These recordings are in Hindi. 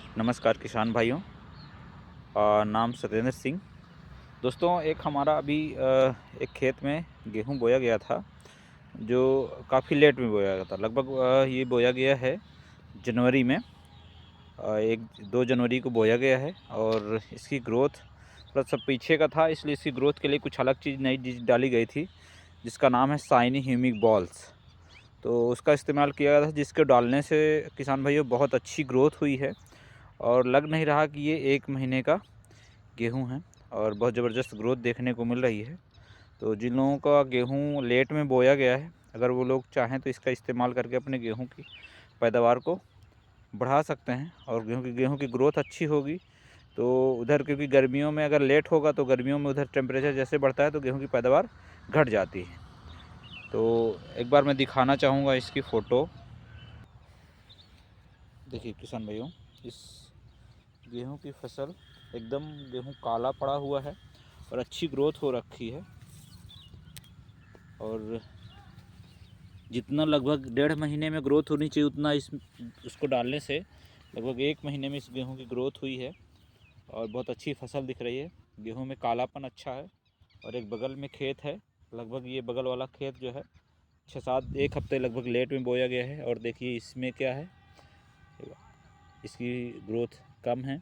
नमस्कार किसान भाइयों। नाम सत्येंद्र सिंह। दोस्तों, एक हमारा अभी एक खेत में गेहूं बोया गया था, जो काफ़ी लेट में बोया गया था। लगभग ये बोया गया है जनवरी में। 1-2 जनवरी को बोया गया है और इसकी ग्रोथ थोड़ा सा पीछे का था, इसलिए इसकी ग्रोथ के लिए कुछ अलग चीज़, नई चीज़ डाली गई थी, जिसका नाम है शाइनी ह्यूमिक बॉल्स। तो उसका इस्तेमाल किया गया था, जिसके डालने से किसान भाइयों बहुत अच्छी ग्रोथ हुई है और लग नहीं रहा कि ये 1 महीने का गेहूँ है और बहुत ज़बरदस्त ग्रोथ देखने को मिल रही है। तो जिन लोगों का गेहूँ लेट में बोया गया है, अगर वो लोग चाहें तो इसका इस्तेमाल करके अपने गेहूँ की पैदावार को बढ़ा सकते हैं और गेहूँ की ग्रोथ अच्छी होगी। तो उधर, क्योंकि गर्मियों में अगर लेट होगा तो गर्मियों में उधर टेम्परेचर जैसे बढ़ता है तो गेहूँ की पैदावार घट जाती है। तो एक बार मैं दिखाना चाहूँगा इसकी फ़ोटो। देखिए किसान भाइयों, इस गेहूं की फसल एकदम, गेहूं काला पड़ा हुआ है और अच्छी ग्रोथ हो रखी है। और जितना लगभग 1.5 महीने में ग्रोथ होनी चाहिए, उतना उसको डालने से लगभग 1 महीने में इस गेहूं की ग्रोथ हुई है और बहुत अच्छी फसल दिख रही है। गेहूं में कालापन अच्छा है और एक बगल में खेत है। लगभग ये बगल वाला खेत जो है 6-7 एक हफ्ते लगभग लेट में बोया गया है। और देखिए इसमें क्या है, इसकी ग्रोथ कम है।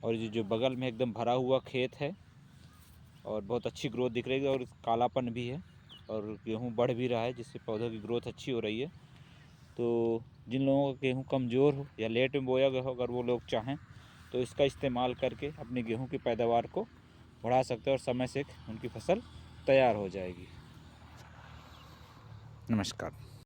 और ये जो बगल में एकदम भरा हुआ खेत है और बहुत अच्छी ग्रोथ दिख रही है और कालापन भी है और गेहूँ बढ़ भी रहा है, जिससे पौधों की ग्रोथ अच्छी हो रही है। तो जिन लोगों का गेहूँ कमज़ोर हो या लेट में बोया गया हो, अगर वो लोग चाहें तो इसका इस्तेमाल करके अपनी गेहूँ की पैदावार को बढ़ा सकते हैं और समय से उनकी फसल तैयार हो जाएगी। नमस्कार।